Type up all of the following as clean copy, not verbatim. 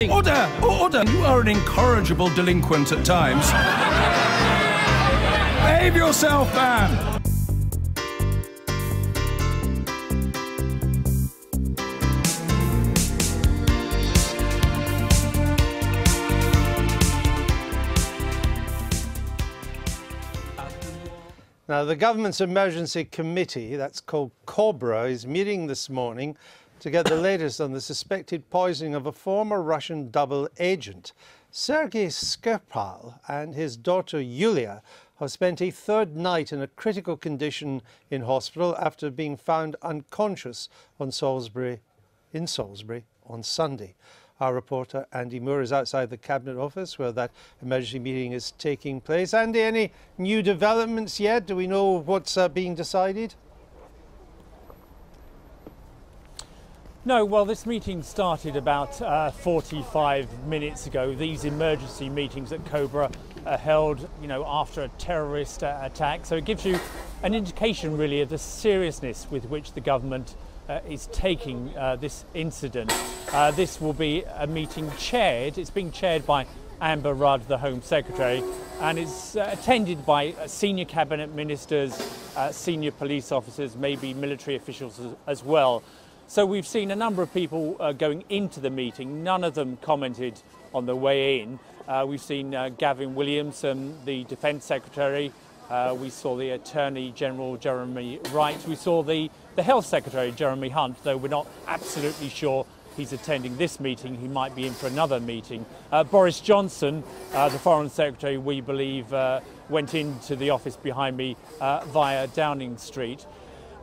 Order! Order! You are an incorrigible delinquent at times. Behave yourself, man! Now, the government's emergency committee, that's called COBRA, is meeting this morning to get the latest on the suspected poisoning of a former Russian double agent. Sergei Skripal and his daughter Yulia have spent a third night in a critical condition in hospital after being found unconscious in Salisbury on Sunday. Our reporter Andy Moore is outside the Cabinet Office where that emergency meeting is taking place. Andy, any new developments yet? Do we know what's being decided? No, well, this meeting started about 45 minutes ago. These emergency meetings at Cobra are held, after a terrorist attack. So it gives you an indication, really, of the seriousness with which the government is taking this incident. This will be a meeting chaired. It's being chaired by Amber Rudd, the Home Secretary, and it's attended by senior cabinet ministers, senior police officers, maybe military officials as well. So we've seen a number of people going into the meeting. None of them commented on the way in. We've seen Gavin Williamson, the Defence Secretary. We saw the Attorney General, Jeremy Wright. We saw the Health Secretary, Jeremy Hunt, though we're not absolutely sure he's attending this meeting. He might be in for another meeting. Boris Johnson, the Foreign Secretary, we believe, went into the office behind me via Downing Street.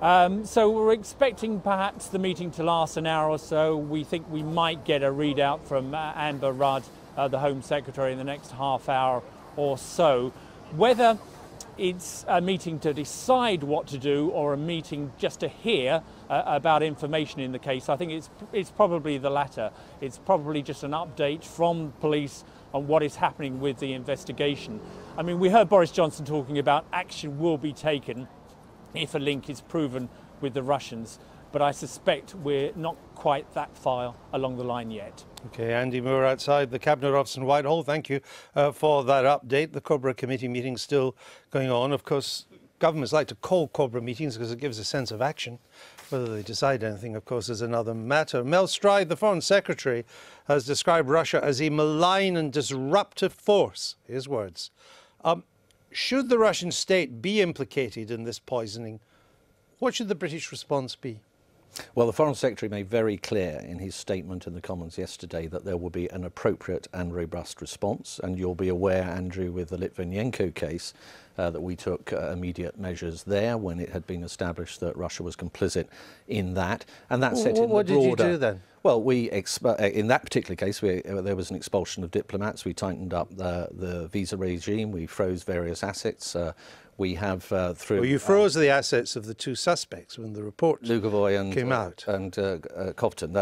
So we're expecting perhaps the meeting to last an hour or so. We think we might get a readout from Amber Rudd, the Home Secretary, in the next half hour or so. Whether it's a meeting to decide what to do or a meeting just to hear about information in the case, I think it's probably the latter. It's probably just an update from police on what is happening with the investigation. I mean, we heard Boris Johnson talking about action will be taken if a link is proven with the Russians, but I suspect we're not quite that far along the line yet. Okay, Andy Moore outside the Cabinet Office in Whitehall. Thank you for that update. The COBRA committee meeting still going on. Of course, governments like to call COBRA meetings because it gives a sense of action. Whether they decide anything, of course, is another matter. Mel Stride, the Foreign Secretary, has described Russia as a malign and disruptive force, his words. Should the Russian state be implicated in this poisoning, what should the British response be? Well, the Foreign Secretary made very clear in his statement in the Commons yesterday that there will be an appropriate and robust response. And you'll be aware, Andrew, with the Litvinenko case, that we took immediate measures there when it had been established that Russia was complicit in that. And that set in the broader... What did you do then? Well, in that particular case, there was an expulsion of diplomats. We tightened up the visa regime. We froze various assets. We have through... Well, you froze the assets of the two suspects when the report came out. And Kovton.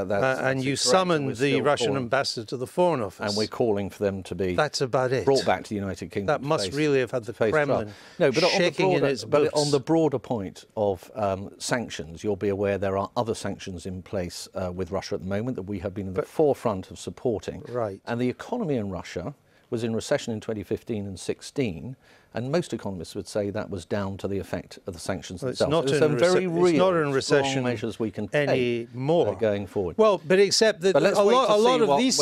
And you summoned the Russian ambassador to the Foreign Office. And we're calling for them to be... That's about it. ...brought back to the United Kingdom. That must really have had the Kremlin shaking in its boots. But on the broader point of sanctions, you'll be aware there are other sanctions in place with Russia at the moment that we have been in the forefront of supporting. Right. And the economy in Russia was in recession in 2015 and 16, and most economists would say that was down to the effect of the sanctions themselves. It's not in recession measures we can anymore going forward. Well, but except that a lot of these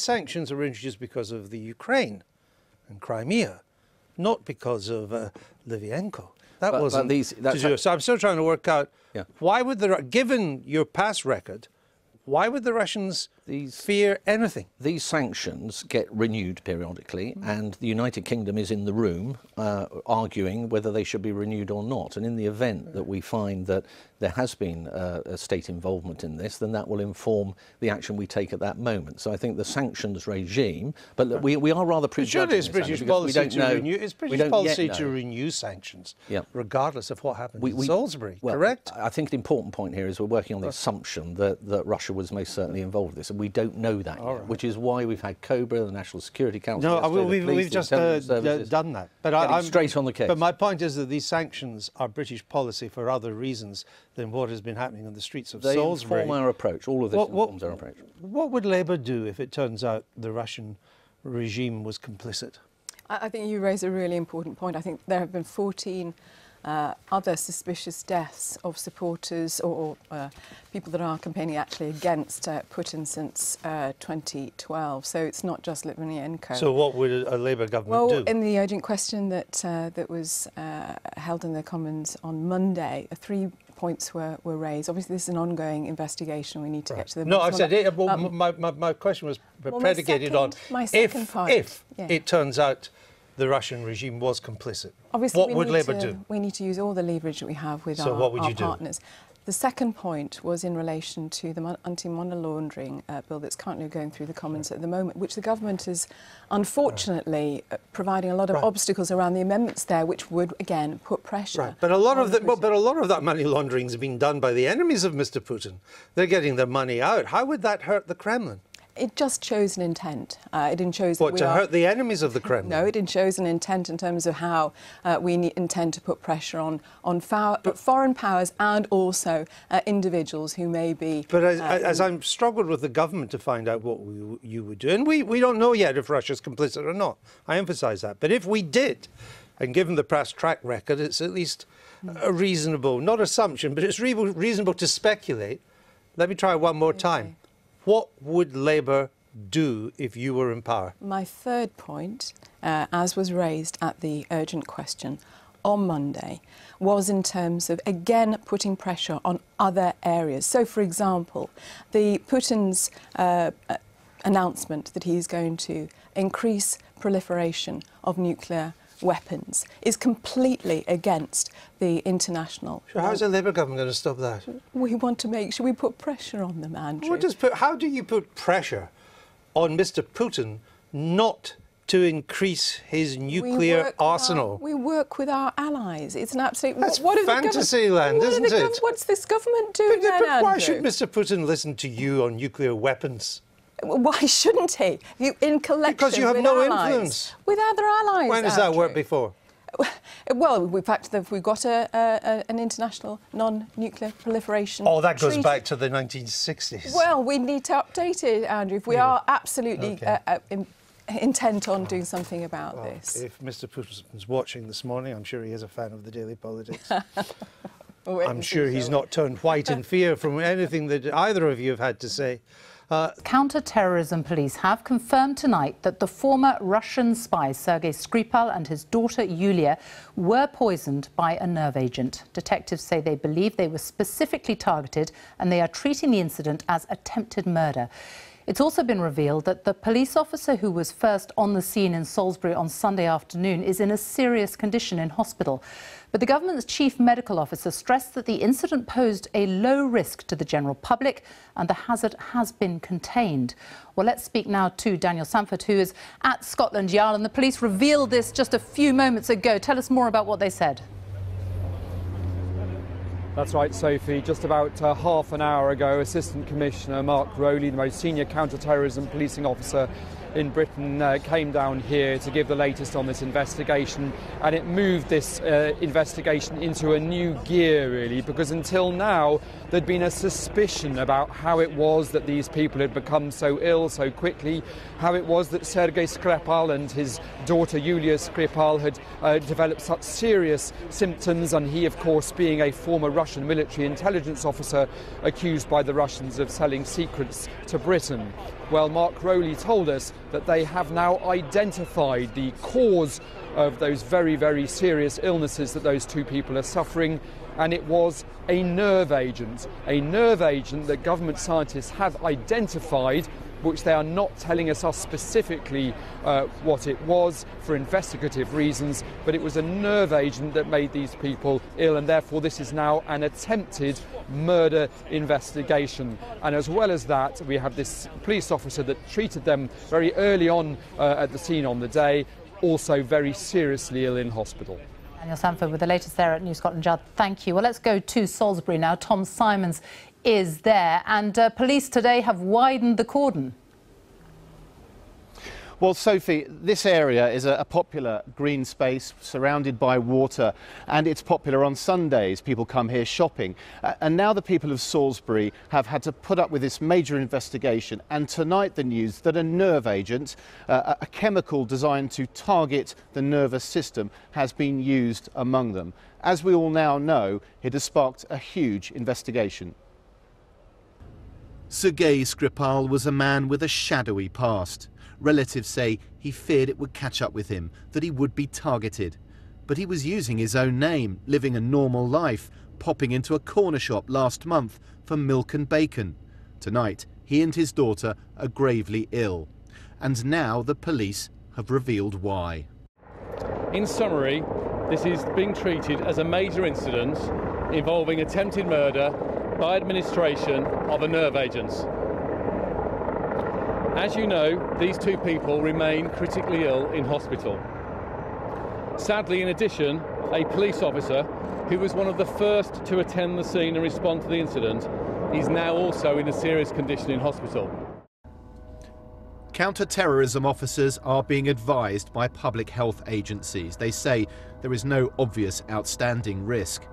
sanctions were introduced because of the Ukraine and Crimea, not because of Litvinenko. That wasn't to do. So I'm still trying to work out why would given your past record, why would the Russians fear anything? These sanctions get renewed periodically, and the United Kingdom is in the room arguing whether they should be renewed or not. And in the event that we find that there has been a state involvement in this, then that will inform the action we take at that moment. So I think the sanctions regime, but we are rather prejudging. It's British policy to renew sanctions, regardless of what happened in Salisbury, correct? I think the important point here is we're working on the assumption that Russia was most certainly involved in this. and we don't know that yet, which is why we've had COBRA, the National Security Council. No, we've just done that. But I'm straight on the case. But my point is that these sanctions are British policy for other reasons than what has been happening on the streets of Salisbury. They inform our approach. All of this informs our approach. What would Labour do if it turns out the Russian regime was complicit? I think you raise a really important point. I think there have been 14 other suspicious deaths of supporters or people that are campaigning actually against Putin since 2012. So it's not just Litvinenko. So what would a Labour government do? Well, in the urgent question that was held in the Commons on Monday, 3 points were raised. Obviously, this is an ongoing investigation. We need to get to the... No, I've said it. Well, my question was predicated on if it turns out the Russian regime was complicit. Obviously, what would Labour do? We need to use all the leverage that we have with our partners. The second point was in relation to the anti-money laundering bill that's currently going through the Commons at the moment, which the government is unfortunately providing a lot of obstacles around the amendments there, which would again put pressure. But a lot of that money laundering has been done by the enemies of Mr. Putin. They're getting their money out. How would that hurt the Kremlin? It just shows an intent. It shows what, to hurt the enemies of the Kremlin? No, it shows an intent in terms of how we intend to put pressure on foreign powers and also individuals who may be... But as I'm struggled with the government to find out what you would do, and we don't know yet if Russia's complicit or not, I emphasise that. But if we did, and given the past track record, it's at least a reasonable, not assumption, but it's reasonable to speculate. Let me try one more time. What would Labour do if you were in power? My third point, as was raised at the urgent question on Monday, was in terms of, again, putting pressure on other areas. So, for example, Putin's announcement that he's going to increase proliferation of nuclear weapons is completely against the international... So how's the Labour government going to stop that? We want to make sure we put pressure on them, Andrew. How do you put pressure on Mr. Putin not to increase his nuclear arsenal? We work with our allies. It's an absolute... That's fantasy land, isn't it? What's this government doing then, Andrew? Why should Mr. Putin listen to you on nuclear weapons? Why shouldn't he? In collection because you have no influence. With other allies, When has that worked before? Well, in fact, we've got an international non-nuclear proliferation that goes treaty. back to the 1960s. Well, we need to update it, Andrew, if we are absolutely intent on doing something about this. If Mr. Putin's watching this morning, I'm sure he is a fan of the Daily Politics. I'm sure he's not turned white in fear from anything that either of you have had to say. Counter-terrorism police have confirmed tonight that the former Russian spy Sergei Skripal and his daughter Yulia were poisoned by a nerve agent. Detectives say they believe they were specifically targeted and they are treating the incident as attempted murder. It's also been revealed that the police officer who was first on the scene in Salisbury on Sunday afternoon is in a serious condition in hospital. But the government's chief medical officer stressed that the incident posed a low risk to the general public and the hazard has been contained. Well, let's speak now to Daniel Sanford, who is at Scotland Yard, and the police revealed this just a few moments ago. Tell us more about what they said. That's right, Sophie. Just about half an hour ago, Assistant Commissioner Mark Rowley, the most senior counter-terrorism policing officer in Britain, came down here to give the latest on this investigation, and it moved this investigation into a new gear, really, because until now there'd been a suspicion about how it was that these people had become so ill so quickly, how it was that Sergei Skripal and his daughter Yulia Skripal had developed such serious symptoms, and he, of course, being a former Russian military intelligence officer accused by the Russians of selling secrets to Britain. Well, Mark Rowley told us that they have now identified the cause of those very, very serious illnesses that those two people are suffering, and it was a nerve agent that government scientists have identified, which they are not telling us specifically what it was for investigative reasons, but it was a nerve agent that made these people ill, and therefore this is now an attempted murder investigation. And as well as that, we have this police officer that treated them very early on at the scene on the day, also very seriously ill in hospital. Daniel Sanford with the latest there at New Scotland Yard. Thank you. Well, let's go to Salisbury now. Tom Simons is there, and police today have widened the cordon. Well, Sophie, this area is a popular green space surrounded by water, and it's popular on Sundays. People come here shopping. And now the people of Salisbury have had to put up with this major investigation. And tonight the news that a nerve agent, a chemical designed to target the nervous system, has been used among them. As we all now know, it has sparked a huge investigation. Sergei Skripal was a man with a shadowy past. Relatives say he feared it would catch up with him, that he would be targeted. But he was using his own name, living a normal life, popping into a corner shop last month for milk and bacon. Tonight, he and his daughter are gravely ill. And now the police have revealed why. In summary, this is being treated as a major incident involving attempted murder by administration of a nerve agent. As you know, these two people remain critically ill in hospital. Sadly, in addition, a police officer who was one of the first to attend the scene and respond to the incident is now also in a serious condition in hospital. Counter-terrorism officers are being advised by public health agencies. They say there is no obvious outstanding risk.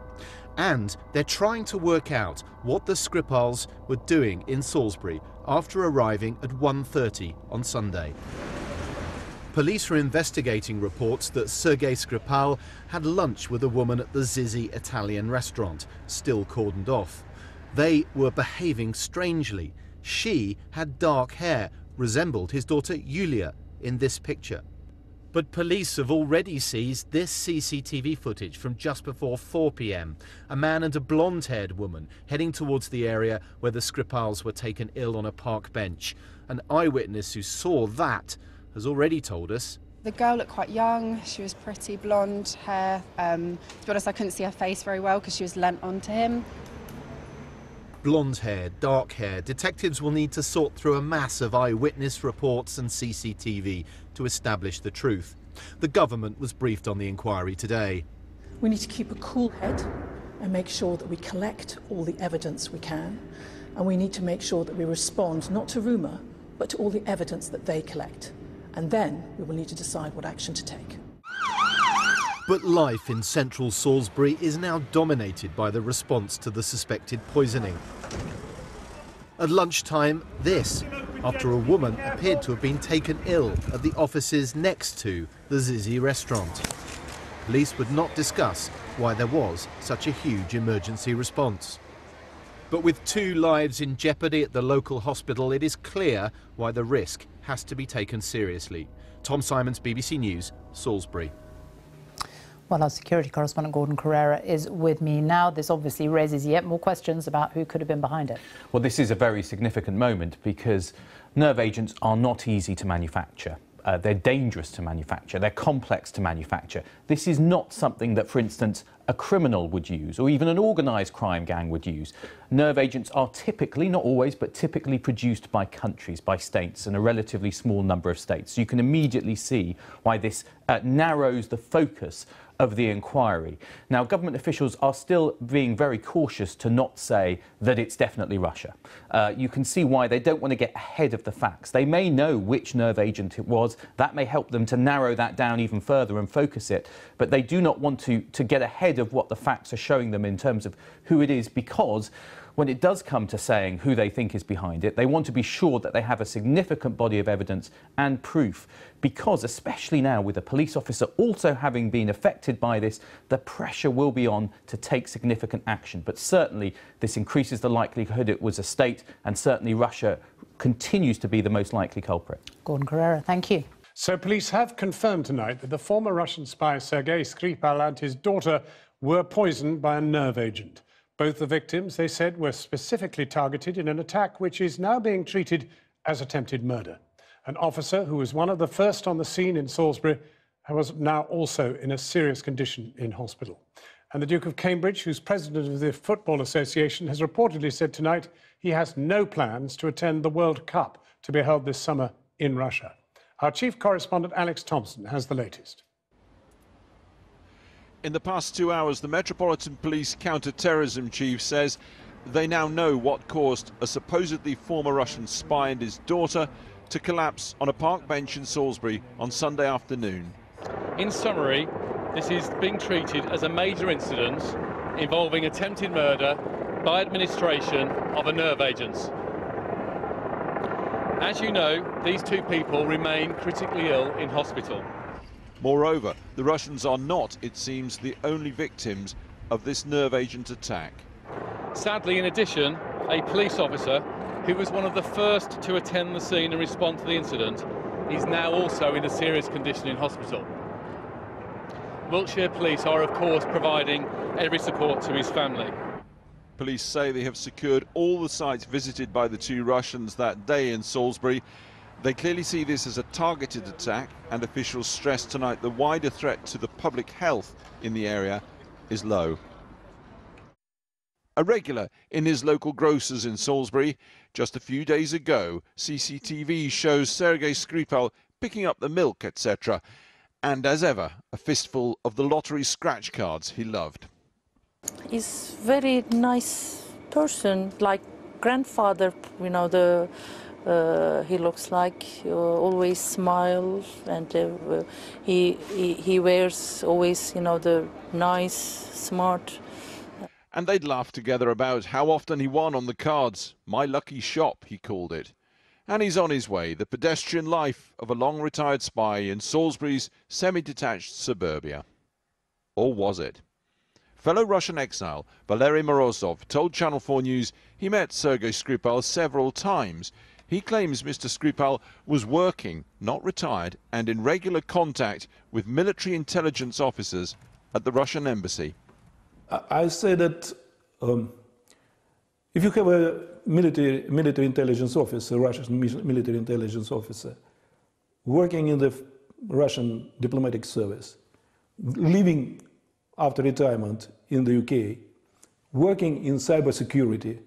And they're trying to work out what the Skripals were doing in Salisbury after arriving at 1:30 on Sunday. Police are investigating reports that Sergei Skripal had lunch with a woman at the Zizi Italian restaurant, still cordoned off. They were behaving strangely. She had dark hair, resembled his daughter Yulia in this picture. But police have already seized this CCTV footage from just before 4 p.m. A man and a blonde-haired woman heading towards the area where the Skripals were taken ill on a park bench. An eyewitness who saw that has already told us. The girl looked quite young. She was pretty, blonde hair. To be honest, I couldn't see her face very well because she was leant onto him. Blonde hair, dark hair. Detectives will need to sort through a mass of eyewitness reports and CCTV to establish the truth. The government was briefed on the inquiry today. We need to keep a cool head and make sure that we collect all the evidence we can, and we need to make sure that we respond not to rumour but to all the evidence that they collect, and then we will need to decide what action to take. But life in central Salisbury is now dominated by the response to the suspected poisoning. At lunchtime, this, after a woman appeared to have been taken ill at the offices next to the Zizi restaurant. Police would not discuss why there was such a huge emergency response. But with 2 lives in jeopardy at the local hospital, it is clear why the risk has to be taken seriously. Tom Simons, BBC News, Salisbury. Well, our security correspondent Gordon Carrera is with me now. This obviously raises yet more questions about who could have been behind it. Well, this is a very significant moment because nerve agents are not easy to manufacture. They're dangerous to manufacture. They're complex to manufacture. This is not something that, for instance, a criminal would use or even an organised crime gang would use. Nerve agents are typically, not always, but typically produced by countries, by states, and a relatively small number of states. So you can immediately see why this narrows the focus of the inquiry. Now, government officials are still being very cautious to not say that it's definitely Russia. You can see why they don't want to get ahead of the facts. They may know which nerve agent it was. That may help them to narrow that down even further and focus it. But they do not want to get ahead of what the facts are showing them in terms of who it is, because when it does come to saying who they think is behind it, they want to be sure that they have a significant body of evidence and proof, because especially now with a police officer also having been affected by this, the pressure will be on to take significant action. But certainly this increases the likelihood it was a state, and certainly Russia continues to be the most likely culprit. Gordon Carrera, thank you. So police have confirmed tonight that the former Russian spy Sergei Skripal and his daughter were poisoned by a nerve agent. Both the victims, they said, were specifically targeted in an attack which is now being treated as attempted murder. An officer who was one of the first on the scene in Salisbury was now also in a serious condition in hospital. And the Duke of Cambridge, who's president of the Football Association, has reportedly said tonight he has no plans to attend the World Cup to be held this summer in Russia. Our chief correspondent Alex Thompson has the latest. In the past 2 hours, the Metropolitan Police counter-terrorism chief says they now know what caused a supposedly former Russian spy and his daughter to collapse on a park bench in Salisbury on Sunday afternoon. In summary, this is being treated as a major incident involving attempted murder by administration of a nerve agent. As you know, these two people remain critically ill in hospital. Moreover, the Russians are not, it seems, the only victims of this nerve agent attack. Sadly, in addition, a police officer who was one of the first to attend the scene and respond to the incident is now also in a serious condition in hospital. Wiltshire Police are, of course, providing every support to his family. Police say they have secured all the sites visited by the two Russians that day in Salisbury. They clearly see this as a targeted attack, and officials stress tonight the wider threat to the public health in the area is low. A regular in his local grocer's in Salisbury, just a few days ago, CCTV shows Sergei Skripal picking up the milk, etc. And as ever, a fistful of the lottery scratch cards he loved. He's very nice person, like grandfather, you know, he looks like always smiles, and he wears always, you know, the nice, smart. And they'd laugh together about how often he won on the cards. My lucky shop, he called it. And he's on his way, the pedestrian life of a long-retired spy in Salisbury's semi-detached suburbia. Or was it? Fellow Russian exile Valery Morozov told Channel 4 News he met Sergei Skripal several times. He claims Mr. Skripal was working, not retired, and in regular contact with military intelligence officers at the Russian embassy. I say that if you have a military intelligence officer, a Russian military intelligence officer, working in the Russian diplomatic service, living after retirement in the UK, working in cybersecurity,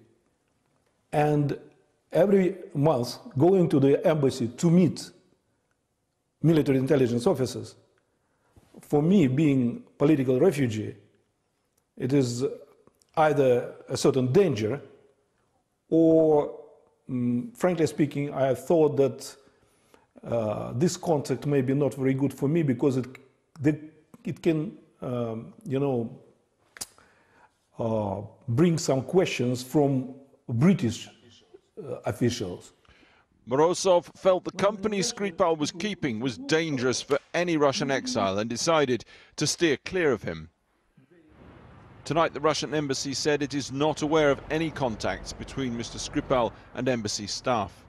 and every month going to the embassy to meet military intelligence officers, for me, being political refugee, it is either a certain danger or, frankly speaking, I thought that this contact may be not very good for me because it can, you know, bring some questions from British officials. Morozov felt the company Skripal was keeping was dangerous for any Russian exile and decided to steer clear of him. Tonight, the Russian embassy said it is not aware of any contacts between Mr. Skripal and embassy staff.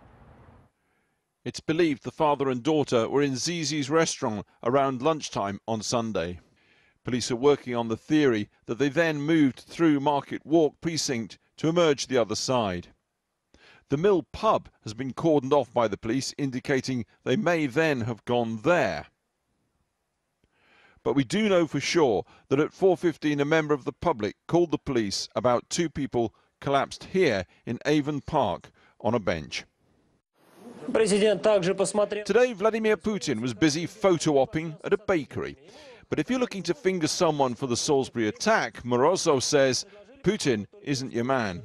It's believed the father and daughter were in Zizi's restaurant around lunchtime on Sunday. Police are working on the theory that they then moved through Market Walk precinct to emerge the other side. The Mill pub has been cordoned off by the police, indicating they may then have gone there. But we do know for sure that at 4:15 a member of the public called the police about two people collapsed here in Avon Park on a bench. Today Vladimir Putin was busy photo-opping at a bakery. But if you're looking to finger someone for the Salisbury attack, Morozov says Putin isn't your man.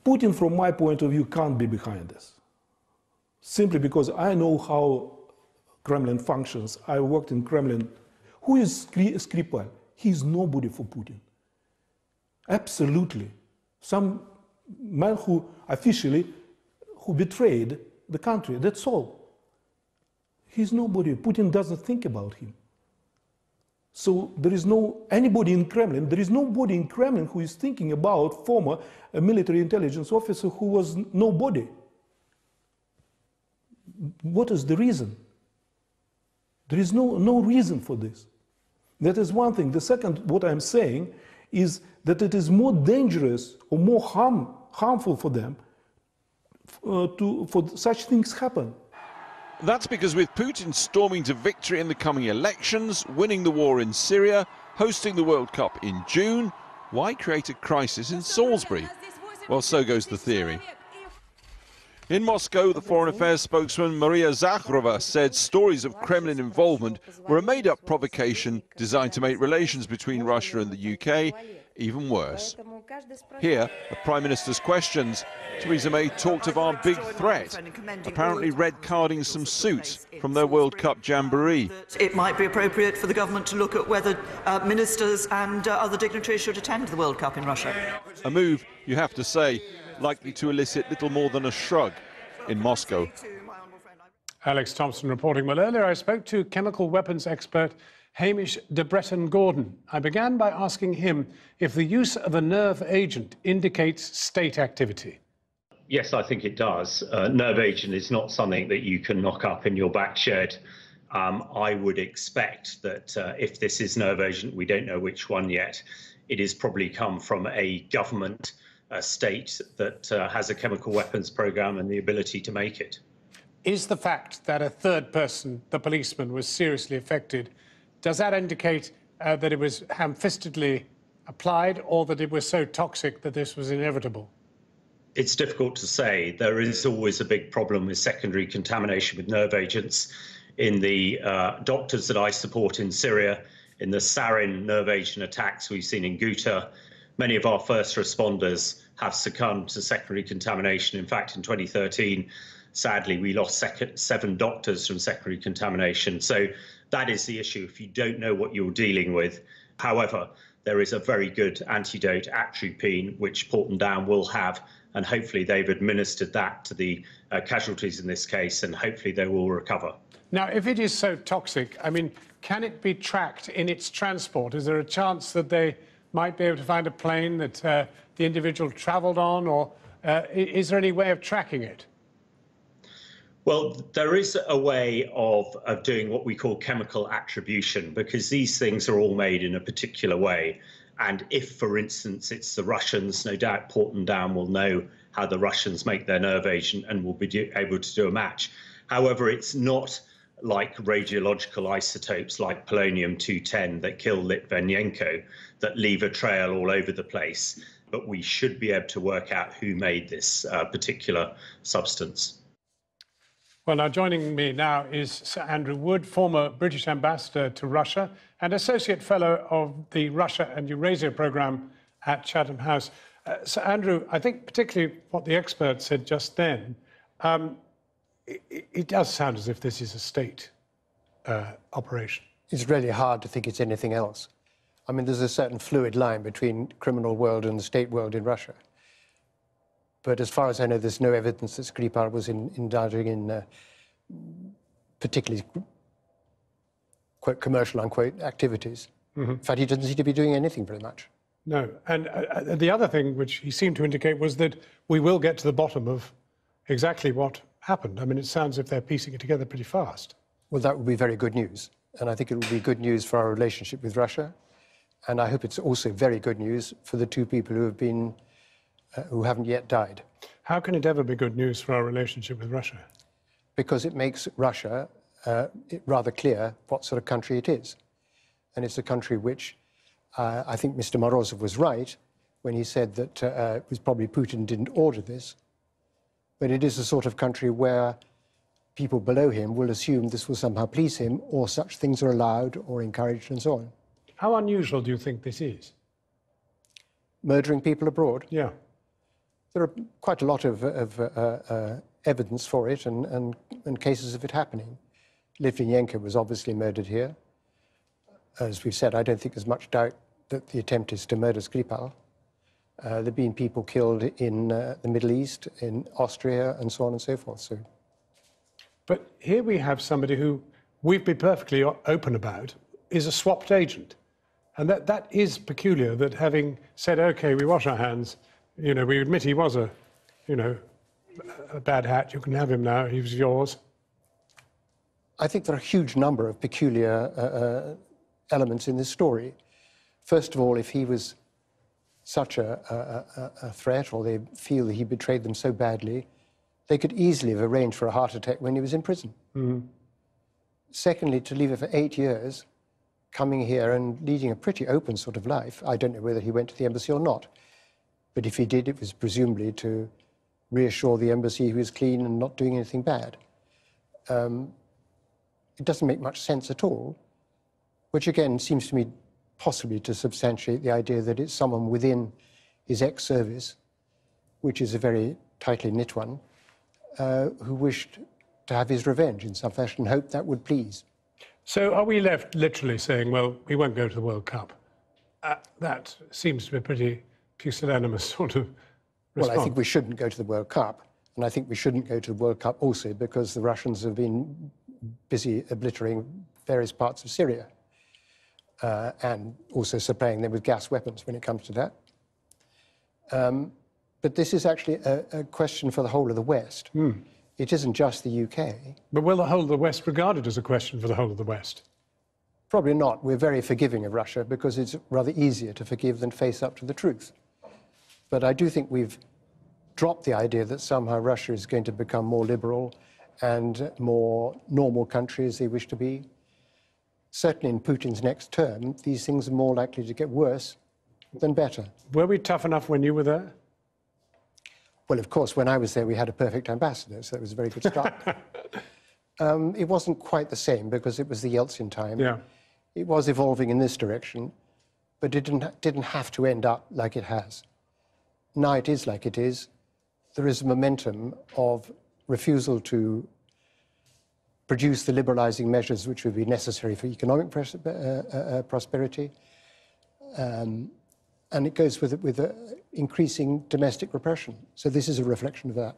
Putin, from my point of view, can't be behind this. Simply because I know how Kremlin functions. I worked in Kremlin. Who is Skripal? He's nobody for Putin. Absolutely. Some man who betrayed the country, that's all. He's nobody. Putin doesn't think about him. So there is anybody in Kremlin, there is nobody in Kremlin who is thinking about former military intelligence officer who was nobody. What is the reason? There is no reason for this. That is one thing. The second, what I'm saying, is that it is more dangerous or more harmful for them for such things happen. That's because with Putin storming to victory in the coming elections, winning the war in Syria, hosting the World Cup in June, why create a crisis in Salisbury? Well, so goes the theory. In Moscow, the Foreign Affairs spokesman Maria Zakharova said stories of Kremlin involvement were a made-up provocation designed to make relations between Russia and the UK even worse. Here, at Prime Minister's questions, Theresa May talked of our big threat, apparently red-carding some suits from their World Cup jamboree. It might be appropriate for the government to look at whether ministers and other dignitaries should attend the World Cup in Russia. A move, you have to say, likely to elicit little more than a shrug in Moscow. Alex Thompson reporting. Well, earlier I spoke to chemical weapons expert Hamish de Bretton-Gordon. I began by asking him if the use of a nerve agent indicates state activity. Yes, I think it does. Nerve agent is not something that you can knock up in your back shed. I would expect that if this is nerve agent, we don't know which one yet, it has probably come from a government state that has a chemical weapons program and the ability to make it. Is the fact that a third person, the policeman, was seriously affected, does that indicate that it was ham-fistedly applied or that it was so toxic that this was inevitable? It's difficult to say. There is always a big problem with secondary contamination with nerve agents. In the doctors that I support in Syria, in the sarin nerve agent attacks we've seen in Ghouta, many of our first responders have succumbed to secondary contamination. In fact, in 2013, sadly, we lost 7 doctors from secondary contamination. So that is the issue if you don't know what you're dealing with. However, there is a very good antidote, atropine, which Porton Down will have, and hopefully they've administered that to the casualties in this case, and hopefully they will recover. Now, if it is so toxic, I mean, can it be tracked in its transport? Is there a chance that they might be able to find a plane that the individual travelled on, or is there any way of tracking it? Well, there is a way of doing what we call chemical attribution, because these things are all made in a particular way. And if, for instance, it's the Russians, no doubt Porton Down will know how the Russians make their nerve agent and will be able to do a match. However, it's not like radiological isotopes like polonium-210 that kill Litvinenko, that leave a trail all over the place. But we should be able to work out who made this particular substance. Well, now joining me now is Sir Andrew Wood, former British ambassador to Russia and associate fellow of the Russia and Eurasia programme at Chatham House. Sir Andrew, I think particularly what the expert said just then, it does sound as if this is a state operation. It's really hard to think it's anything else. I mean, there's a certain fluid line between the criminal world and the state world in Russia. But as far as I know, there's no evidence that Skripal was indulging in particularly, quote, commercial, unquote, activities. Mm-hmm. In fact, he doesn't seem to be doing anything very much. No. And the other thing which he seemed to indicate was that we will get to the bottom of exactly what happened. I mean, it sounds as if they're piecing it together pretty fast. Well, that would be very good news. And I think it would be good news for our relationship with Russia. And I hope it's also very good news for the 2 people who have been who haven't yet died. How can it ever be good news for our relationship with Russia? Because it makes Russia rather clear what sort of country it is. And it's a country which I think Mr. Morozov was right when he said that it was probably Putin didn't order this. But it is the sort of country where people below him will assume this will somehow please him, or such things are allowed or encouraged and so on. How unusual do you think this is? Murdering people abroad? Yeah. There are quite a lot of evidence for it and cases of it happening. Litvinenko was obviously murdered here. As we've said, I don't think there's much doubt that the attempt is to murder Skripal. There have been people killed in the Middle East, in Austria, and so on and so forth. So. But here we have somebody who we've been perfectly open about is a swapped agent. And that is peculiar, that having said, OK, we wash our hands, you know, we admit he was a bad hat, you can have him now, he was yours. I think there are a huge number of peculiar elements in this story. First of all, if he was such a threat, or they feel that he betrayed them so badly, they could easily have arranged for a heart attack when he was in prison. Mm-hmm. Secondly, to leave it for 8 years, coming here and leading a pretty open sort of life. I don't know whether he went to the embassy or not, but if he did, it was presumably to reassure the embassy he was clean and not doing anything bad. It doesn't make much sense at all, which again seems to me possibly to substantiate the idea that it's someone within his ex-service, which is a very tightly knit one, who wished to have his revenge in some fashion, hoped that would please. So are we left literally saying, well, we won't go to the World Cup? That seems to be a pretty pusillanimous sort of response. Well, I think we shouldn't go to the World Cup, and I think we shouldn't go to the World Cup also because the Russians have been busy obliterating various parts of Syria and also supplying them with gas weapons when it comes to that. But this is actually a question for the whole of the West. It isn't just the UK. But will the whole of the West regard it as a question for the whole of the West? Probably not. We're very forgiving of Russia because it's rather easier to forgive than face up to the truth. But I do think we've dropped the idea that somehow Russia is going to become more liberal and more normal country as they wish to be. Certainly in Putin's next term, these things are more likely to get worse than better. Were we tough enough when you were there? Well, of course, when I was there, we had a perfect ambassador, so that was a very good start. It wasn't quite the same because it was the Yeltsin time. Yeah. It was evolving in this direction, but it didn't have to end up like it has. Now it is like it is. There is a momentum of refusal to produce the liberalizing measures which would be necessary for economic prosperity. And it goes with increasing domestic repression. So this is a reflection of that.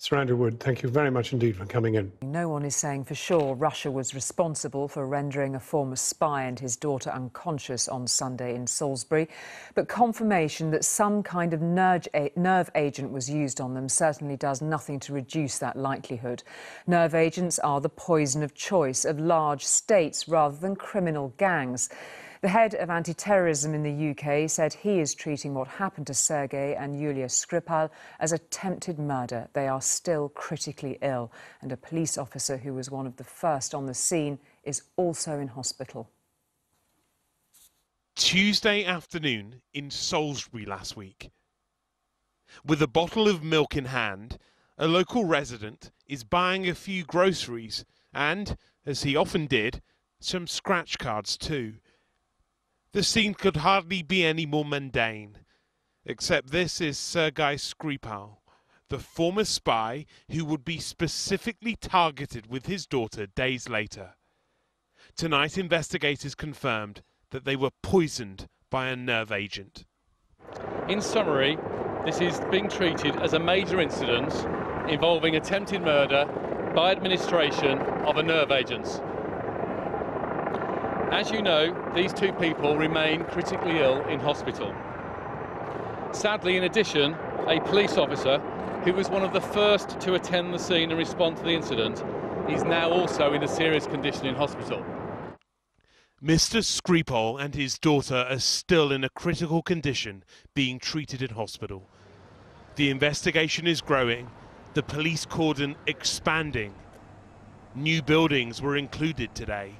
Sir Andrew Wood, thank you very much indeed for coming in. No one is saying for sure Russia was responsible for rendering a former spy and his daughter unconscious on Sunday in Salisbury, but confirmation that some kind of nerve agent was used on them certainly does nothing to reduce that likelihood. Nerve agents are the poison of choice of large states rather than criminal gangs. The head of anti-terrorism in the UK said he is treating what happened to Sergei and Yulia Skripal as attempted murder. They are still critically ill, and a police officer who was one of the first on the scene is also in hospital. Tuesday afternoon in Salisbury last week. With a bottle of milk in hand, a local resident is buying a few groceries and, as he often did, some scratch cards too. The scene could hardly be any more mundane, except this is Sergei Skripal, the former spy who would be specifically targeted with his daughter days later. Tonight, investigators confirmed that they were poisoned by a nerve agent. In summary, this is being treated as a major incident involving attempted murder by administration of a nerve agent. As you know, these two people remain critically ill in hospital. Sadly, in addition, a police officer who was one of the first to attend the scene and respond to the incident is now also in a serious condition in hospital. Mr. Skripal and his daughter are still in a critical condition, being treated in hospital. The investigation is growing, the police cordon expanding. New buildings were included today.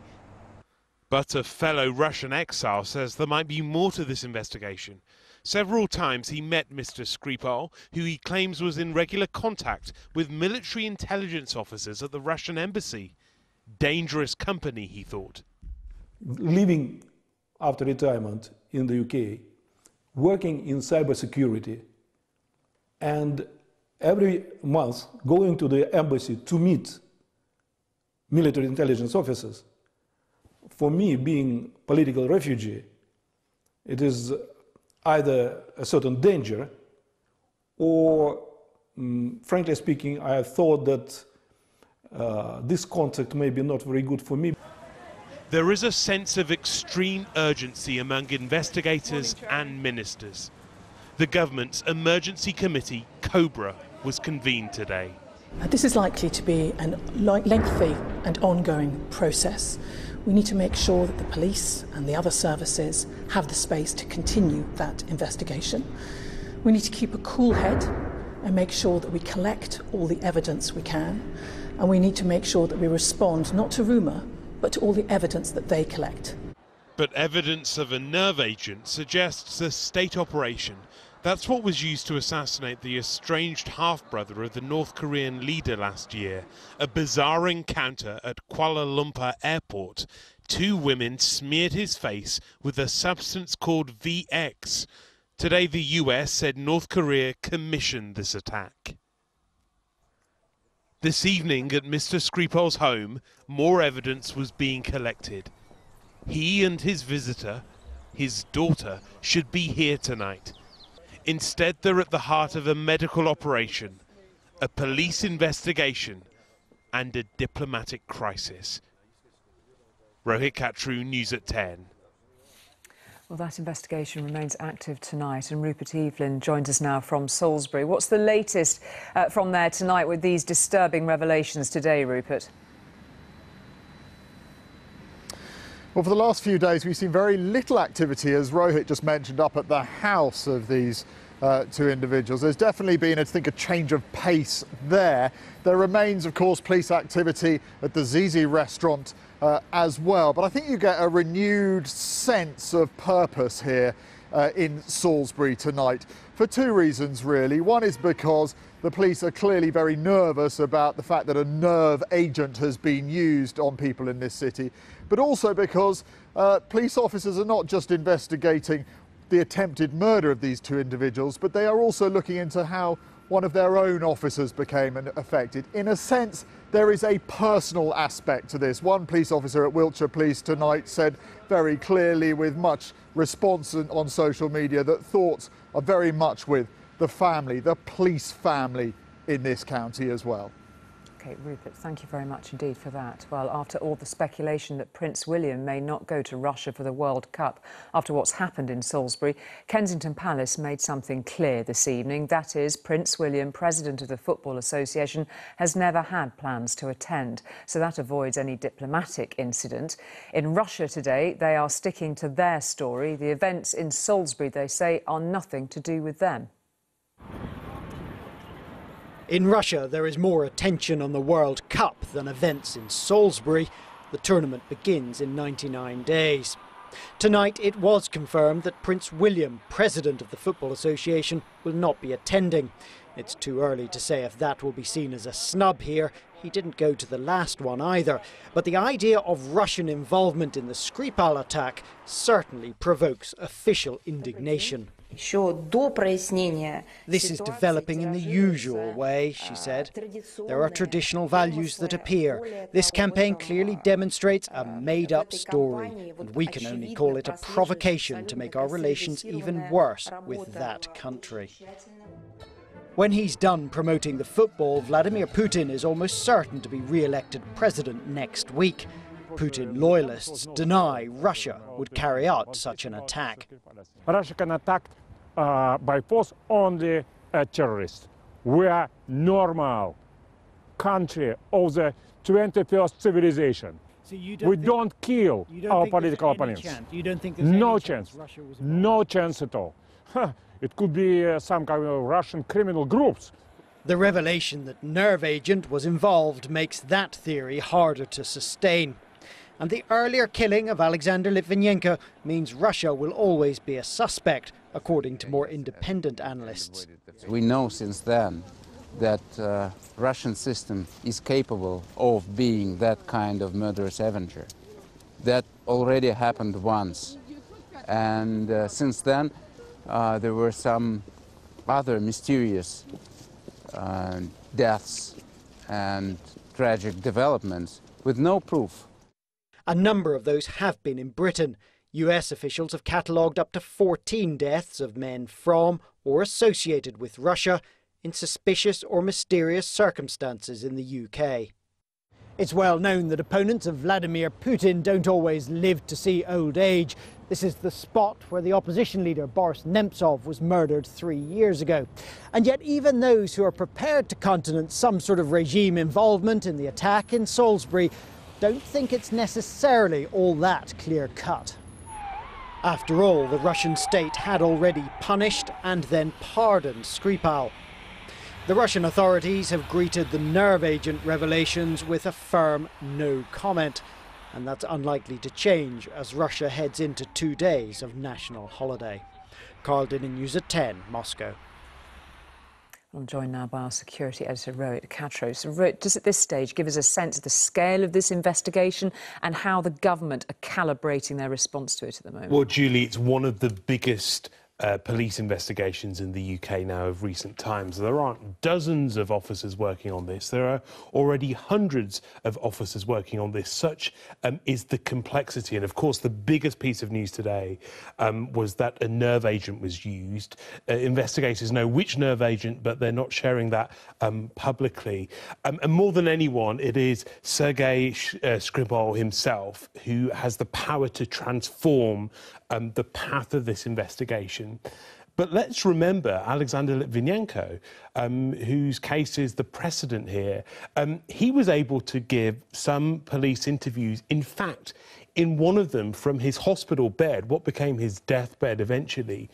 But a fellow Russian exile says there might be more to this investigation. Several times he met Mr. Skripal, who he claims was in regular contact with military intelligence officers at the Russian embassy. Dangerous company, he thought. Living after retirement in the UK, working in cybersecurity, and every month going to the embassy to meet military intelligence officers. For me, being political refugee, it is either a certain danger or, frankly speaking, I thought that this contact may be not very good for me. There is a sense of extreme urgency among investigators and ministers. The government's emergency committee, COBRA, was convened today. This is likely to be a lengthy and ongoing process. We need to make sure that the police and the other services have the space to continue that investigation. We need to keep a cool head and make sure that we collect all the evidence we can, and we need to make sure that we respond not to rumour, but to all the evidence that they collect. But evidence of a nerve agent suggests a state operation That's what was used to assassinate the estranged half-brother of the North Korean leader last year. A bizarre encounter at Kuala Lumpur airport. 2 women smeared his face with a substance called VX. Today the US said North Korea commissioned this attack. This evening at Mr. Skripal's home, more evidence was being collected. He and his visitor, his daughter, should be here tonight. Instead, they're at the heart of a medical operation, a police investigation, and a diplomatic crisis. Rohit Katru, News at 10. Well, that investigation remains active tonight, and Rupert Evelyn joins us now from Salisbury. What's the latest from there tonight with these disturbing revelations today, Rupert? Well, for the last few days, we've seen very little activity, as Rohit just mentioned, up at the house of these 2 individuals. There's definitely been, I think, a change of pace there. There remains, of course, police activity at the Zizi restaurant as well. But I think you get a renewed sense of purpose here in Salisbury tonight for 2 reasons, really. One is because the police are clearly very nervous about the fact that a nerve agent has been used on people in this city, but also because police officers are not just investigating the attempted murder of these 2 individuals, but they are also looking into how one of their own officers became affected. In a sense, there is a personal aspect to this. One police officer at Wiltshire Police tonight said very clearly, with much response on social media, that thoughts are very much with the family, the police family in this county as well. OK, Rupert, thank you very much indeed for that. Well, after all the speculation that Prince William may not go to Russia for the World Cup after what's happened in Salisbury, Kensington Palace made something clear this evening. That is, Prince William, President of the Football Association, has never had plans to attend, so that avoids any diplomatic incident. In Russia today, they are sticking to their story. The events in Salisbury, they say, are nothing to do with them. In Russia, there is more attention on the World Cup than events in Salisbury. The tournament begins in 99 days. Tonight, it was confirmed that Prince William, President of the Football Association, will not be attending. It's too early to say if that will be seen as a snub here. He didn't go to the last one either. But the idea of Russian involvement in the Skripal attack certainly provokes official indignation. This is developing in the usual way, she said. There are traditional values that appear. This campaign clearly demonstrates a made-up story, and we can only call it a provocation to make our relations even worse with that country. When he's done promoting the football, Vladimir Putin is almost certain to be re-elected president next week. Putin loyalists deny Russia would carry out such an attack. Russia can attack by force only terrorists. We are normal country of the 21st civilization. So we don't kill our political opponents. You don't think there's no chance. No chance at all. It could be some kind of Russian criminal groups. The revelation that nerve agent was involved makes that theory harder to sustain. And the earlier killing of Alexander Litvinenko means Russia will always be a suspect, according to more independent analysts. We know since then that Russian system is capable of being that kind of murderous avenger. That already happened once. And since then, there were some other mysterious deaths and tragic developments with no proof. A number of those have been in Britain. US officials have catalogued up to 14 deaths of men from or associated with Russia in suspicious or mysterious circumstances in the UK. It's well known that opponents of Vladimir Putin don't always live to see old age. This is the spot where the opposition leader Boris Nemtsov was murdered 3 years ago. And yet even those who are prepared to countenance some sort of regime involvement in the attack in Salisbury don't think it's necessarily all that clear-cut. After all, the Russian state had already punished and then pardoned Skripal. The Russian authorities have greeted the nerve agent revelations with a firm no comment, and that's unlikely to change as Russia heads into 2 days of national holiday. Carl Dinner, News at 10, Moscow. I'm joined now by our security editor, Rohit Katro. So, Rohit, just at this stage, give us a sense of the scale of this investigation and how the government are calibrating their response to it at the moment. Well, Julie, it's one of the biggest police investigations in the UK now of recent times. There aren't dozens of officers working on this. There are already hundreds of officers working on this. Such is the complexity. And of course, the biggest piece of news today was that a nerve agent was used. Investigators know which nerve agent, but they're not sharing that publicly. And more than anyone, it is Sergei Skripal himself who has the power to transform the path of this investigation. But let's remember Alexander Litvinenko, whose case is the precedent here. He was able to give some police interviews. In fact, in one of them from his hospital bed, what became his deathbed eventually,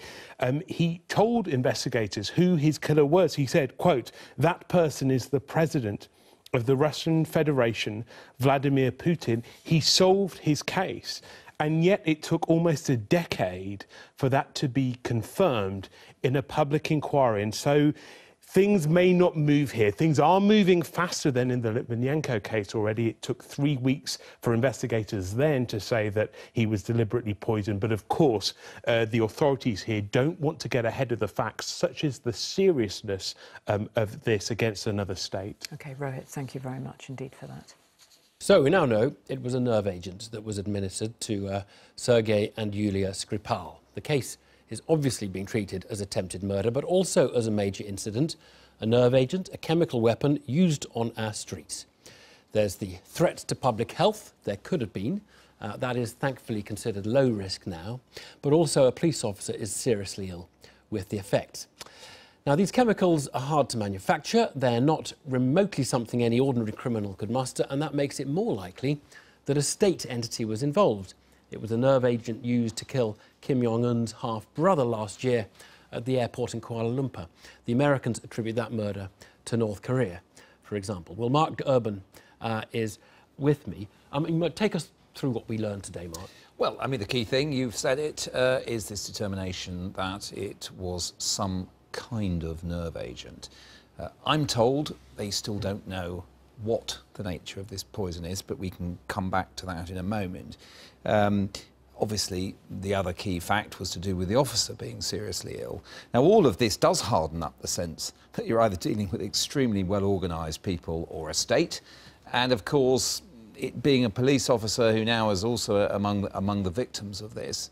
he told investigators who his killer was. He said, quote, "That person is the president of the Russian Federation, Vladimir Putin." He solved his case. And yet it took almost a decade for that to be confirmed in a public inquiry. And so things may not move here. Things are moving faster than in the Litvinenko case already. It took 3 weeks for investigators then to say that he was deliberately poisoned. But of course, the authorities here don't want to get ahead of the facts, such as the seriousness of this against another state. OK, Rohit, thank you very much indeed for that. So we now know it was a nerve agent that was administered to Sergei and Yulia Skripal. The case is obviously being treated as attempted murder, but also as a major incident, a nerve agent, a chemical weapon used on our streets. There's the threat to public health. There could have been. That is thankfully considered low risk now, but also a police officer is seriously ill with the effects. Now, these chemicals are hard to manufacture. They're not remotely something any ordinary criminal could muster, and that makes it more likely that a state entity was involved. It was a nerve agent used to kill Kim Jong-un's half-brother last year at the airport in Kuala Lumpur. The Americans attribute that murder to North Korea, for example. Well, Mark Urban is with me. Take us through what we learned today, Mark. Well, I mean, the key thing, you've said it, is this determination that it was some kind of nerve agent. I'm told they still don't know what the nature of this poison is, but we can come back to that in a moment. Obviously, the other key fact was to do with the officer being seriously ill. Now, all of this does harden up the sense that you're either dealing with extremely well-organised people or a state, and of course, it being a police officer who now is also among the victims of this,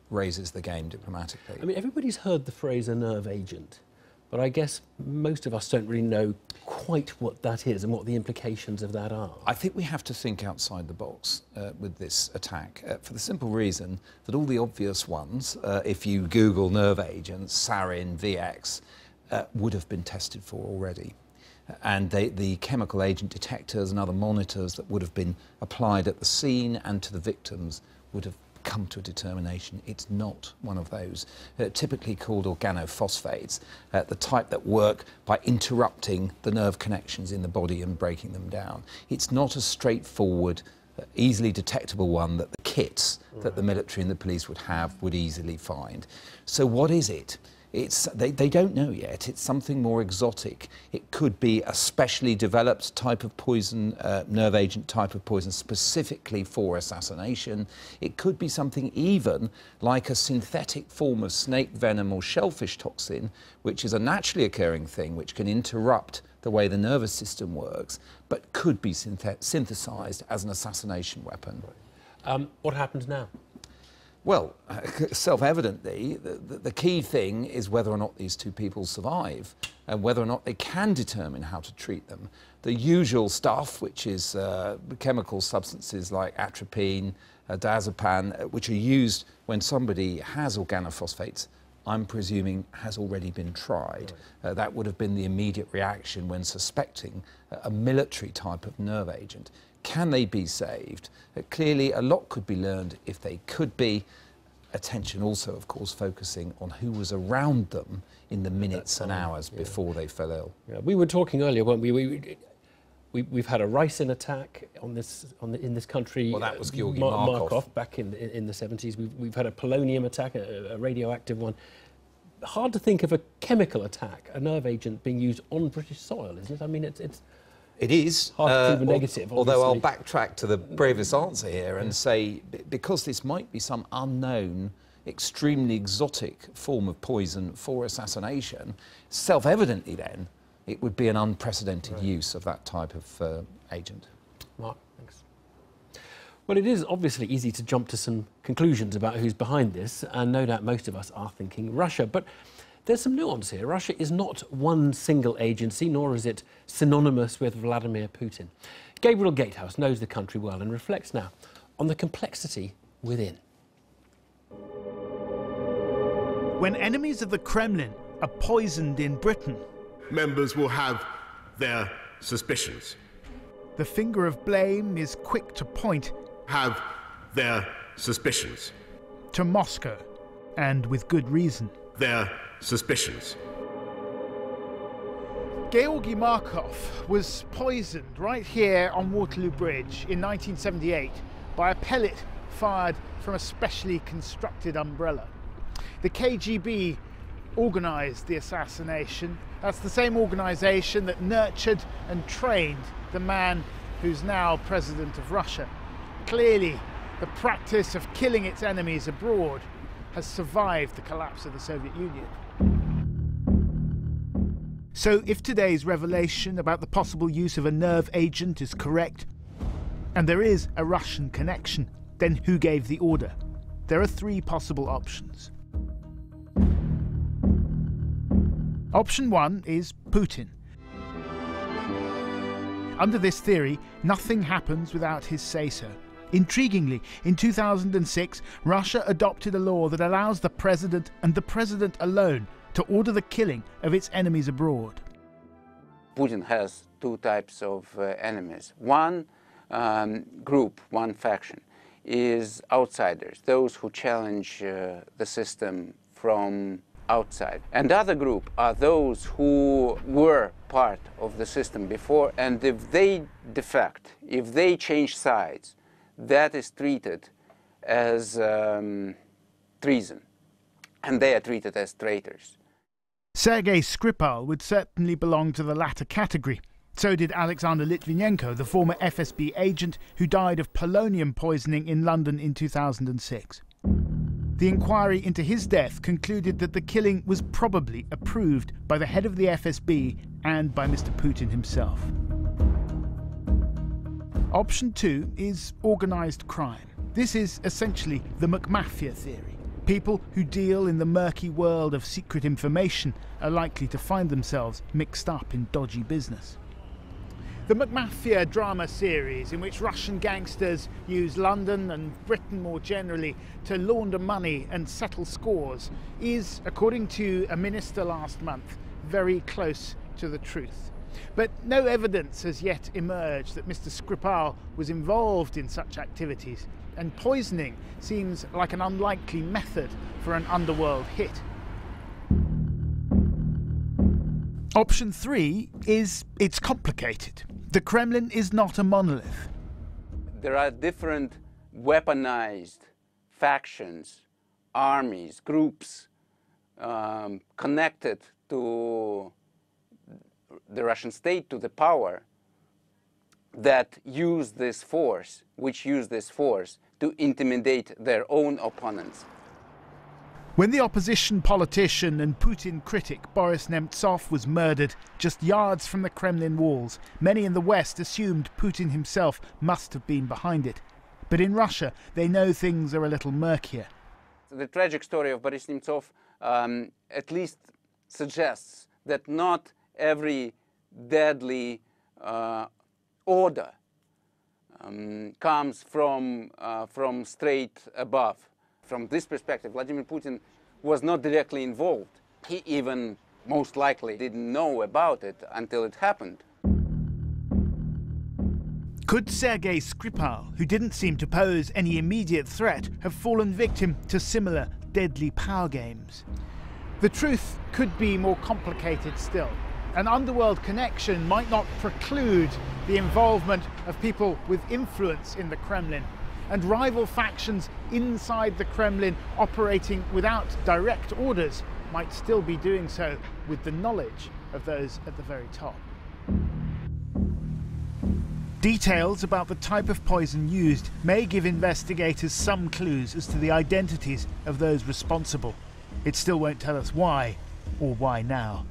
raises the game diplomatically. I mean, everybody's heard the phrase a nerve agent, but I guess most of us don't really know quite what that is and what the implications of that are. I think we have to think outside the box with this attack for the simple reason that all the obvious ones, if you Google nerve agents, sarin, VX, would have been tested for already. And the chemical agent detectors and other monitors that would have been applied at the scene and to the victims would have come to a determination it's not one of those, typically called organophosphates, the type that work by interrupting the nerve connections in the body and breaking them down. It's not a straightforward, easily detectable one that the kits that the military and the police would easily find. So what is it? They don't know yet. It's something more exotic. It could be a specially developed type of poison, nerve agent type of poison, specifically for assassination. It could be something even like a synthetic form of snake venom or shellfish toxin, which is a naturally occurring thing which can interrupt the way the nervous system works, but could be synthesized as an assassination weapon. What happens now? Well, self-evidently, the key thing is whether or not these two people survive and whether or not they can determine how to treat them. The usual stuff, which is chemical substances like atropine, diazepam, which are used when somebody has organophosphates, I'm presuming has already been tried. That would have been the immediate reaction when suspecting a military type of nerve agent. Can they be saved? Clearly, a lot could be learned if they could be. Attention also, of course, focusing on who was around them in the minutes and hours before they fell ill. Yeah, we were talking earlier, weren't we? We We've had a ricin attack in this country. Well, that was Georgy Markov back in the 70s. We've had a polonium attack, a radioactive one. Hard to think of a chemical attack, a nerve agent being used on British soil, isn't it? I mean, it is hard to prove a negative. Although I'll backtrack to the previous answer here and say, because this might be some unknown, extremely exotic form of poison for assassination, self-evidently then, it would be an unprecedented use of that type of agent. Mark, thanks. Well, it is obviously easy to jump to some conclusions about who's behind this, and no doubt most of us are thinking Russia. But there's some nuance here. Russia is not one single agency, nor is it synonymous with Vladimir Putin. Gabriel Gatehouse knows the country well and reflects now on the complexity within. When enemies of the Kremlin are poisoned in Britain, members will have their suspicions. The finger of blame is quick to point. Have their suspicions. To Moscow, and with good reason. Their suspicions. Georgy Markov was poisoned right here on Waterloo Bridge in 1978 by a pellet fired from a specially constructed umbrella. The KGB organised the assassination. That's the same organisation that nurtured and trained the man who's now president of Russia. Clearly, the practice of killing its enemies abroad has survived the collapse of the Soviet Union. So if today's revelation about the possible use of a nerve agent is correct, and there is a Russian connection, then who gave the order? There are three possible options. Option one is Putin. Under this theory, nothing happens without his say-so. Intriguingly, in 2006, Russia adopted a law that allows the president and the president alone to order the killing of its enemies abroad. Putin has two types of enemies. One group, one faction, is outsiders, those who challenge the system from outside. And the other group are those who were part of the system before, and if they defect, if they change sides, that is treated as treason, and they are treated as traitors. Sergei Skripal would certainly belong to the latter category. So did Alexander Litvinenko, the former FSB agent who died of polonium poisoning in London in 2006. The inquiry into his death concluded that the killing was probably approved by the head of the FSB and by Mr. Putin himself. Option two is organised crime. This is essentially the McMafia theory. People who deal in the murky world of secret information are likely to find themselves mixed up in dodgy business. The McMafia drama series, in which Russian gangsters use London and Britain more generally to launder money and settle scores, is, according to a minister last month, very close to the truth. But no evidence has yet emerged that Mr. Skripal was involved in such activities, and poisoning seems like an unlikely method for an underworld hit. Option three is it's complicated. The Kremlin is not a monolith. There are different weaponized factions, armies, groups connected to the Russian state, to the power, that use this force, to intimidate their own opponents. When the opposition politician and Putin critic Boris Nemtsov was murdered just yards from the Kremlin walls, many in the West assumed Putin himself must have been behind it. But in Russia, they know things are a little murkier. The tragic story of Boris Nemtsov at least suggests that not every deadly order comes from straight above. From this perspective, Vladimir Putin was not directly involved. He even most likely didn't know about it until it happened. Could Sergei Skripal, who didn't seem to pose any immediate threat, have fallen victim to similar deadly power games? The truth could be more complicated still. An underworld connection might not preclude the involvement of people with influence in the Kremlin, and rival factions inside the Kremlin operating without direct orders might still be doing so with the knowledge of those at the very top. Details about the type of poison used may give investigators some clues as to the identities of those responsible. It still won't tell us why, or why now.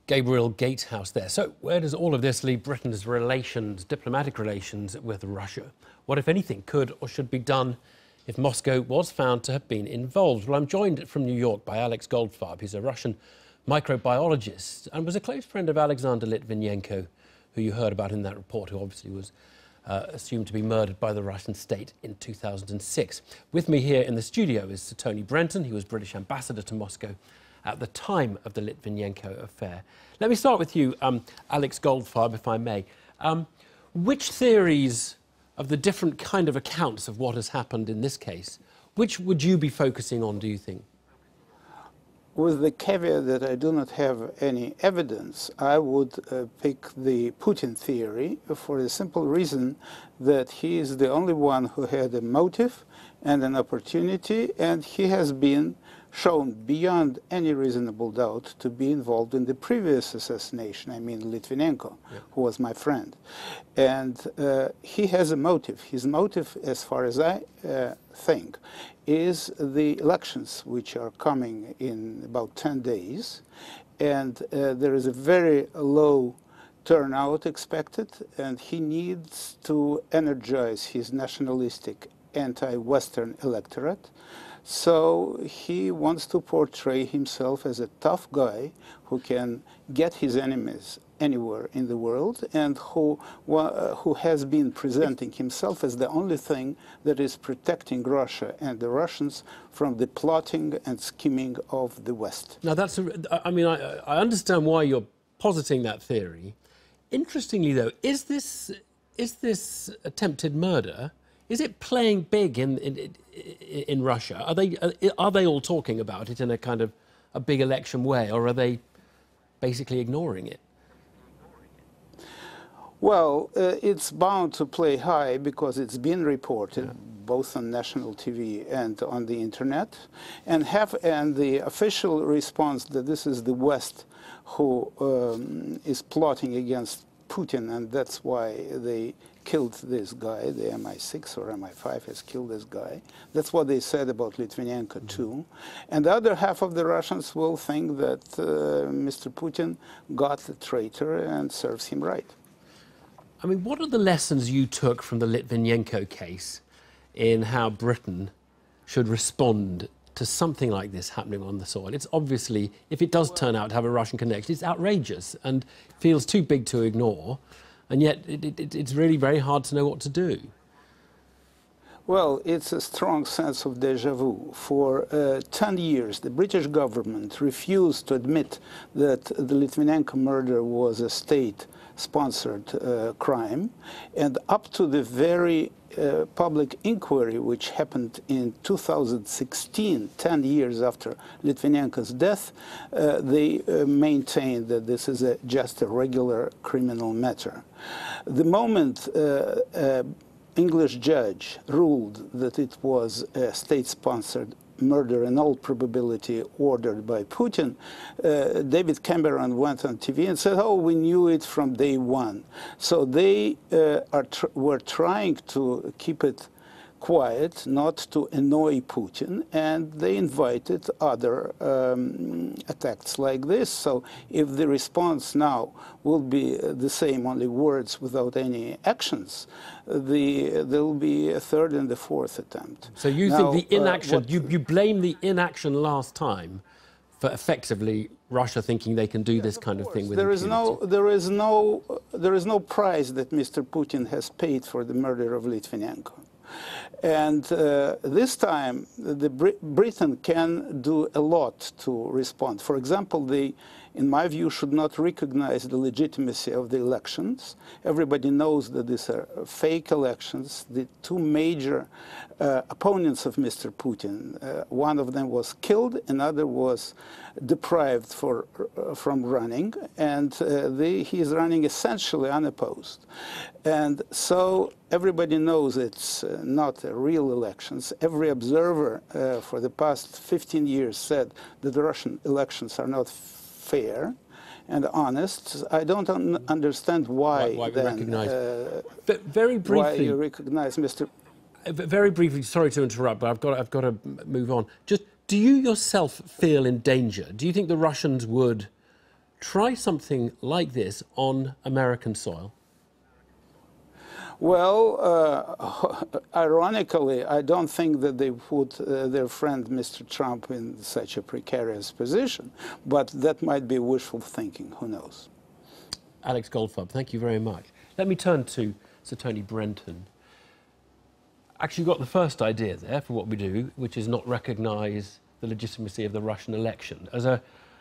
Gabriel Gatehouse there. So where does all of this leave Britain's relations, diplomatic relations with Russia? What, if anything, could or should be done if Moscow was found to have been involved? Well, I'm joined from New York by Alex Goldfarb. He's a Russian microbiologist and was a close friend of Alexander Litvinenko, who you heard about in that report, who obviously was assumed to be murdered by the Russian state in 2006. With me here in the studio is Sir Tony Brenton. He was British ambassador to Moscow at the time of the Litvinenko affair. Let me start with you, Alex Goldfarb, if I may. Which theories of the different kind of accounts of what has happened in this case, which would you be focusing on, do you think? With the caveat that I do not have any evidence, I would pick the Putin theory for the simple reason that he is the only one who had a motive and an opportunity, and he has been shown beyond any reasonable doubt to be involved in the previous assassination, I mean Litvinenko, who was my friend. And he has a motive. His motive, as far as I think, is the elections, which are coming in about 10 days. And there is a very low turnout expected, and he needs to energize his nationalistic anti-Western electorate. So he wants to portray himself as a tough guy who can get his enemies anywhere in the world, and who has been presenting himself as the only thing that is protecting Russia and the Russians from the plotting and scheming of the West. Now, that's I mean, I understand why you're positing that theory. Interestingly, though, is this attempted murder? Is it playing big in Russia? Are they all talking about it in a kind of a big election way, or are they basically ignoring it? Well, it's bound to play high because it's been reported both on national TV and on the internet, and the official response that this is the West who is plotting against Putin, and that's why they killed this guy. The MI6 or MI5 has killed this guy. That's what they said about Litvinenko too. And the other half of the Russians will think that Mr. Putin got the traitor and serves him right. I mean, what are the lessons you took from the Litvinenko case in how Britain should respond to something like this happening on the soil? It's obviously, if it does turn out to have a Russian connection, it's outrageous and feels too big to ignore, and yet it's really very hard to know what to do. Well, it's a strong sense of déjà vu. For 10 years, the British government refused to admit that the Litvinenko murder was a state-sponsored crime, and up to the very public inquiry, which happened in 2016, 10 years after Litvinenko's death, they maintained that this is just a regular criminal matter. The moment English judge ruled that it was a state-sponsored murder in all probability ordered by Putin, David Cameron went on TV and said, oh, we knew it from day one. So they were trying to keep it quiet, not to annoy Putin, and they invited other attacks like this. So if the response now will be the same, only words without any actions, there will be a third and a fourth attempt. So you think the inaction, you blame the inaction last time for effectively Russia thinking they can do this kind of thing with impunity? There is no price that Mr. Putin has paid for the murder of Litvinenko. And this time, Britain can do a lot to respond. For example, the in my view, should not recognize the legitimacy of the elections. Everybody knows that these are fake elections. The two major opponents of Mr. Putin, one of them was killed, another was deprived from running, and he is running essentially unopposed. And so everybody knows it's not real elections. Every observer for the past 15 years said that the Russian elections are not fair and honest. I don't understand why then, very briefly, why you recognize Mr. Very briefly, sorry to interrupt, but I've got to move on. Just, do you yourself feel in danger? Do you think the Russians would try something like this on American soil? Well, ironically, I don't think that they put their friend Mr. Trump in such a precarious position, but that might be wishful thinking, who knows. Alex Goldfarb, thank you very much. Let me turn to Sir Tony Brenton. Actually, you've got the first idea there for what we do, which is not recognise the legitimacy of the Russian election.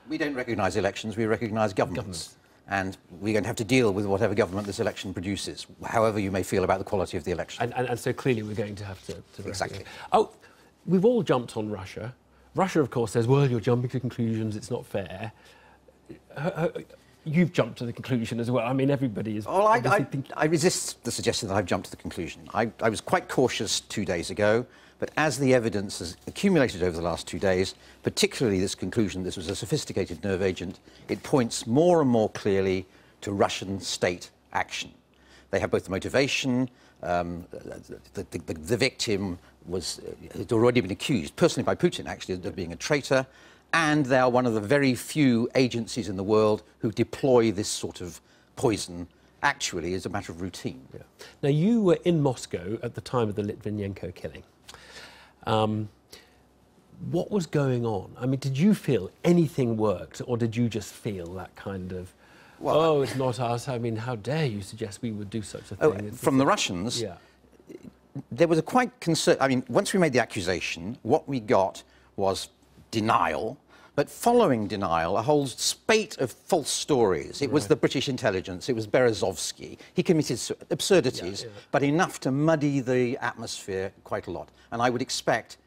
We don't recognise elections, we recognise governments. And we're going to have to deal with whatever government this election produces, however you may feel about the quality of the election. And so clearly we're going to have to exactly. Oh, we've all jumped on Russia. Russia, of course, says, well, you're jumping to conclusions, it's not fair. You've jumped to the conclusion as well. I mean, everybody is... Well, I resist the suggestion that I've jumped to the conclusion. I was quite cautious 2 days ago, but as the evidence has accumulated over the last 2 days, particularly this conclusion this was a sophisticated nerve agent, it points more and more clearly to Russian state action. They have both the motivation, the victim had already been accused, personally by Putin actually, of being a traitor, and they are one of the very few agencies in the world who deploy this sort of poison actually as a matter of routine. Yeah. Now, you were in Moscow at the time of the Litvinenko killing. What was going on? I mean, did you feel anything worked, or did you just feel that kind of, well, oh, it's not us, I mean, how dare you suggest we would do such a thing? From the Russians, yeah. There was a quite concern. I mean, once we made the accusation, what we got was denial, but following denial, a whole spate of false stories. It was the British intelligence, it was Berezovsky. He committed absurdities, but enough to muddy the atmosphere quite a lot. And I would expect,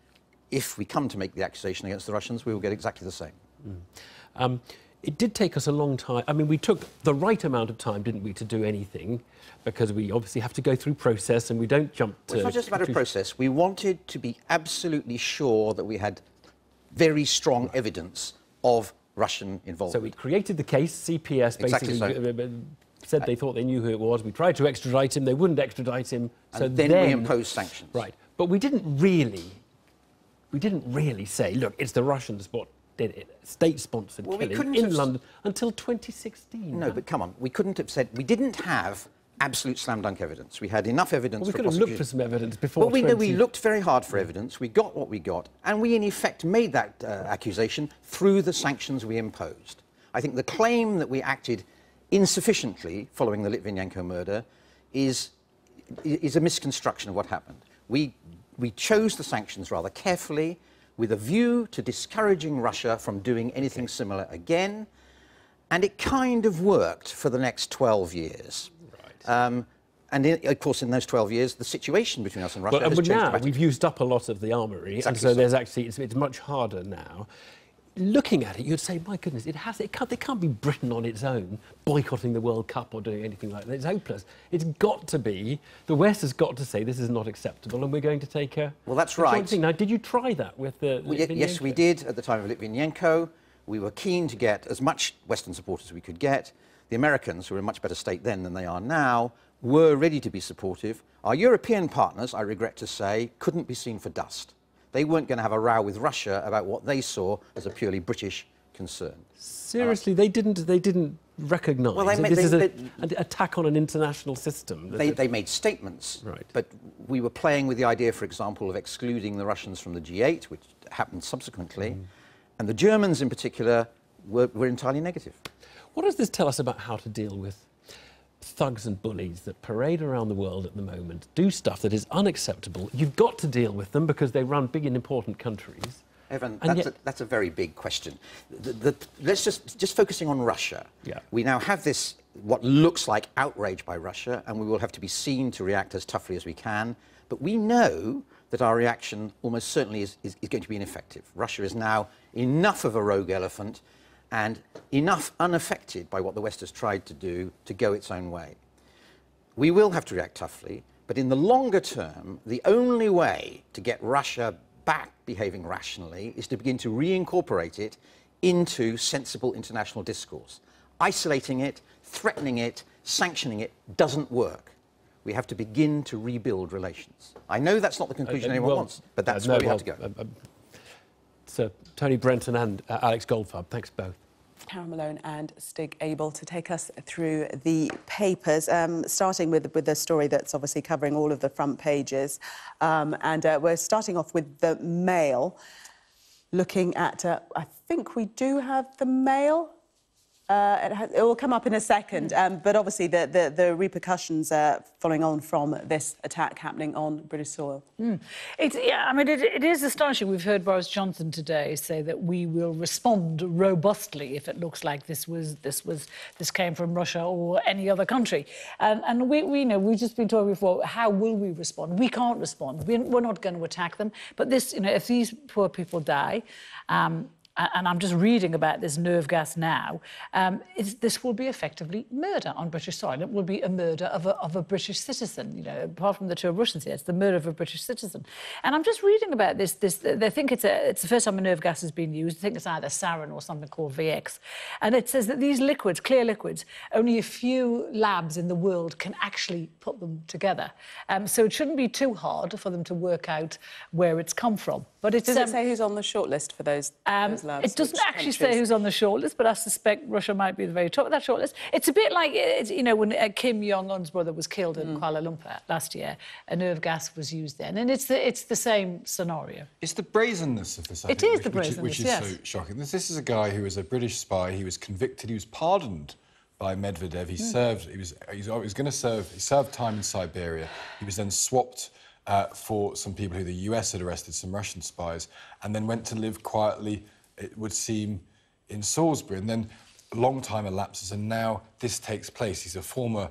if we come to make the accusation against the Russians, we will get exactly the same. It did take us a long time. I mean, we took the right amount of time, didn't we, to do anything, because we obviously have to go through process and we don't jump to... Well, it's not just a matter of process. We wanted to be absolutely sure that we had very strong evidence of Russian involvement. So we created the case. CPS basically said they thought they knew who it was. We tried to extradite him. They wouldn't extradite him. So then we imposed sanctions. Right. But we didn't really say, look, it's the Russians what did it. State-sponsored killing in London until 2016. No, but come on. We couldn't have said... We didn't have absolute slam-dunk evidence. We had enough evidence for prosecution. We could have looked for some evidence before. Well, we looked very hard for evidence. We got what we got, and we in effect made that accusation through the sanctions we imposed. I think the claim that we acted insufficiently following the Litvinenko murder is a misconstruction of what happened. We chose the sanctions rather carefully with a view to discouraging Russia from doing anything similar again, and it kind of worked for the next 12 years. And of course, in those 12 years, the situation between us and Russia has changed dramatically. We've used up a lot of the armoury, and so there's actually it's much harder now. Looking at it, you'd say, my goodness, it can't be Britain on its own boycotting the World Cup or doing anything like that. It's hopeless. It's got to be the West has got to say this is not acceptable, and we're going to take a. Well, that's right. Now, did you try that with the? Yes, we did at the time of Litvinenko. We were keen to get as much Western support as we could get. The Americans, who were in a much better state then than they are now, were ready to be supportive. Our European partners, I regret to say, couldn't be seen for dust. They weren't going to have a row with Russia about what they saw as a purely British concern. Seriously, they didn't recognise this is an attack on an international system. They made statements, but we were playing with the idea, for example, of excluding the Russians from the G8, which happened subsequently, and the Germans in particular were entirely negative. What does this tell us about how to deal with thugs and bullies that parade around the world at the moment, do stuff that is unacceptable? You've got to deal with them because they run big and important countries. Evan, And that's a very big question. Let's just focusing on Russia. Yeah. We now have this, what looks like outrage by Russia, and we will have to be seen to react as toughly as we can. But we know that our reaction almost certainly is going to be ineffective. Russia is now enough of a rogue elephant and enough unaffected by what the West has tried to do to go its own way. We will have to react toughly, but in the longer term, the only way to get Russia back behaving rationally is to begin to reincorporate it into sensible international discourse. Isolating it, threatening it, sanctioning it doesn't work. We have to begin to rebuild relations. I know that's not the conclusion anyone wants, but that's where we have to go. So, Tony Brenton and Alex Goldfarb, thanks both. Karen Malone and Stig Abel to take us through the papers, starting with the story that's obviously covering all of the front pages. We're starting off with the Mail, looking at, I think we do have the Mail. It will come up in a second, but obviously the repercussions following on from this attack happening on British soil. It is astonishing. We've heard Boris Johnson today say that we will respond robustly if it looks like this came from Russia or any other country. And we know, we've just been talking before, how will we respond? We can't respond. We're not going to attack them. But this, if these poor people die, and I'm just reading about this nerve gas now, this will be effectively murder on British soil. It will be a murder of a British citizen, apart from the two Russians here, it's the murder of a British citizen. And I'm just reading about this they think it's the first time a nerve gas has been used. I think it's either sarin or something called VX. And it says that these liquids, clear liquids, only a few labs in the world can actually put them together. So it shouldn't be too hard for them to work out where it's come from. But does it say who's on the shortlist for those labs? It doesn't actually say who's on the shortlist, but I suspect Russia might be the very top of that shortlist. It's a bit like, when Kim Jong-un's brother was killed in Kuala Lumpur last year, a nerve gas was used then, and it's the same scenario. It's the brazenness of this, I think, it is the brazenness, which is so shocking. This is a guy who was a British spy. He was convicted. He was pardoned by Medvedev. He served. He was going to serve. He served time in Siberia. He was then swapped for some people who the US had arrested, some Russian spies, and then went to live quietly, it would seem, in Salisbury. And then a long time elapses, and now this takes place. He's a former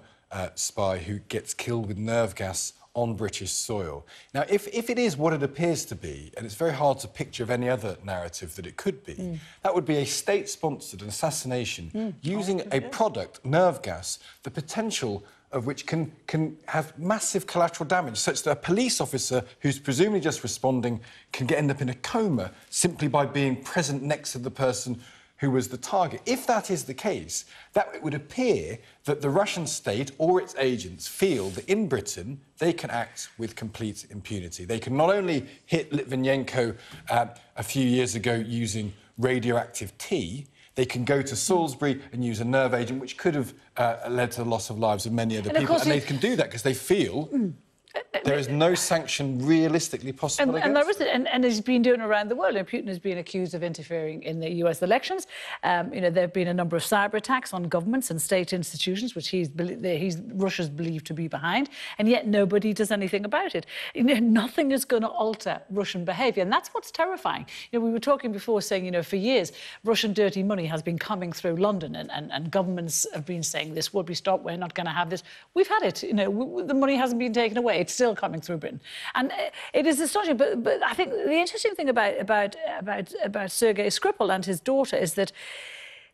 spy who gets killed with nerve gas on British soil. Now, if it is what it appears to be, and it's very hard to picture of any other narrative that it could be, that would be a state-sponsored assassination using a product, nerve gas, the potential of which can have massive collateral damage, such that a police officer who's presumably just responding can end up in a coma simply by being present next to the person who was the target. If that is the case, that it would appear that the Russian state or its agents feel that in Britain they can act with complete impunity. They can not only hit Litvinenko a few years ago using radioactive tea, they can go to Salisbury and use a nerve agent, which could have led to the loss of lives of many other people. And they can do that because they feel there is no sanction realistically possible against and there isn't, and he's been doing around the world. And Putin has been accused of interfering in the US elections. There have been a number of cyber attacks on governments and state institutions, which Russia's believed to be behind, and yet nobody does anything about it. Nothing is going to alter Russian behaviour, and that's what's terrifying. We were talking before, saying, for years, Russian dirty money has been coming through London, and governments have been saying this will be stopped. We're not going to have this. We've had it. The money hasn't been taken away. It's still coming through Britain, and it is astonishing. But I think the interesting thing about Sergei Skripal and his daughter is that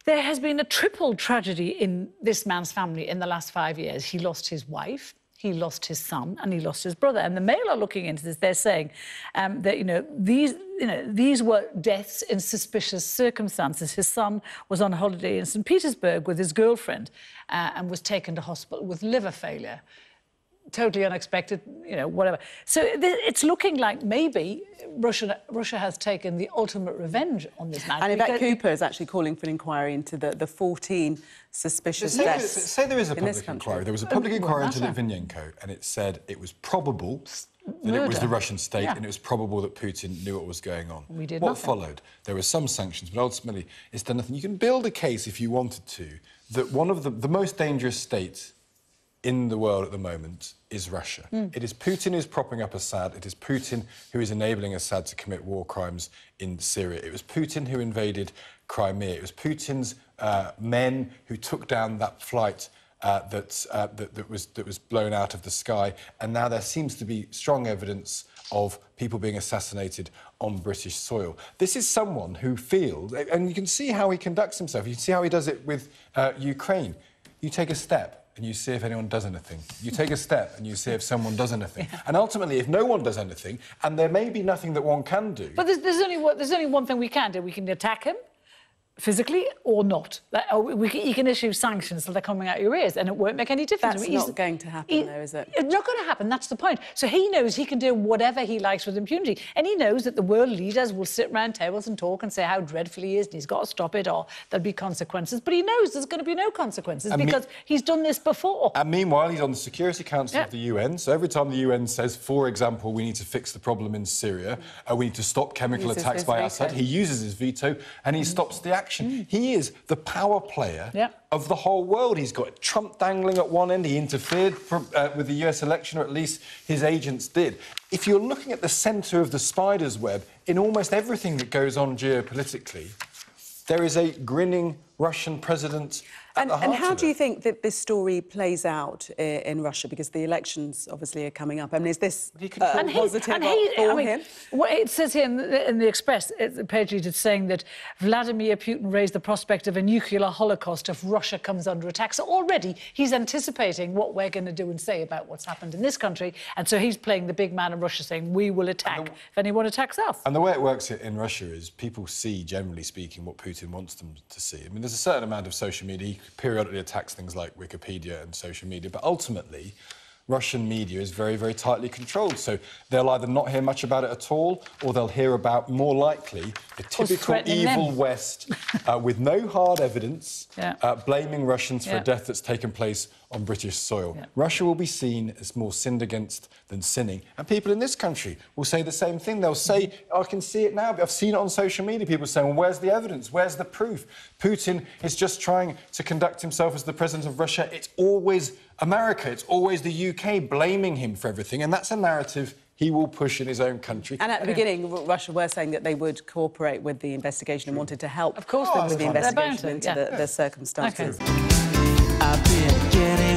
there has been a triple tragedy in this man's family in the last 5 years. He lost his wife, he lost his son, and he lost his brother. And the Mail are looking into this. They're saying that these were deaths in suspicious circumstances. His son was on holiday in St. Petersburg with his girlfriend and was taken to hospital with liver failure. Totally unexpected, whatever. So it's looking like maybe Russia has taken the ultimate revenge on this man. And in fact, Cooper is actually calling for an inquiry into the 14 suspicious deaths. Say there is a public inquiry. There was a public inquiry into Litvinenko, and it said it was probable that it was the Russian state, and it was probable that Putin knew what was going on. What followed? There were some sanctions, but ultimately it's done nothing. You can build a case, if you wanted to, that one of the most dangerous states in the world at the moment is Russia. It is Putin who's propping up Assad. It is Putin who is enabling Assad to commit war crimes in Syria. It was Putin who invaded Crimea. It was Putin's men who took down that flight that was blown out of the sky. And now there seems to be strong evidence of people being assassinated on British soil. This is someone who feels, and you can see how he conducts himself. You can see how he does it with Ukraine. You take a step and you see if anyone does anything. You take a step and you see if someone does anything. Yeah. And ultimately, if no one does anything, and there may be nothing that one can do... But there's only one thing we can do. We can attack him physically or not. You can issue sanctions till they're coming out your ears and it won't make any difference. That's not going to happen, though, is it? It's not going to happen, that's the point. So he knows he can do whatever he likes with impunity. And he knows that the world leaders will sit round tables and talk and say how dreadful he is and he's got to stop it or there'll be consequences. But he knows there's going to be no consequences because he's done this before. And meanwhile, he's on the Security Council of the UN. So every time the UN says, for example, we need to fix the problem in Syria, we need to stop chemical attacks by Assad, he uses his veto and he stops the action. He is the power player of the whole world. He's got Trump dangling at one end. He interfered with the US election, or at least his agents did. If you're looking at the centre of the spider's web, in almost everything that goes on geopolitically, there is a grinning Russian president at the heart And how of do it. you think that this story plays out in Russia? Because the elections obviously are coming up. I mean, is this positive for him? What it says here in the Express, the page lead is saying that Vladimir Putin raised the prospect of a nuclear holocaust if Russia comes under attack. So already he's anticipating what we're going to do and say about what's happened in this country. And so he's playing the big man of Russia, saying we will attack if anyone attacks us. And the way it works in Russia is people see, generally speaking, what Putin wants them to see. I mean, there's a certain amount of social media. He periodically attacks things like Wikipedia and social media, but ultimately, Russian media is very, very tightly controlled. So they'll either not hear much about it at all, or they'll hear about, more likely, the typical evil West with no hard evidence, blaming Russians for a death that's taken place on British soil. Russia will be seen as more sinned against than sinning. And people in this country will say the same thing. They'll say, I can see it now, I've seen it on social media. People saying, well, where's the evidence? Where's the proof? Putin is just trying to conduct himself as the president of Russia. It's always America, it's always the UK blaming him for everything. And that's a narrative he will push in his own country. And at the beginning, Russia were saying that they would cooperate with the investigation and wanted to help with the investigation into the circumstances. I've been getting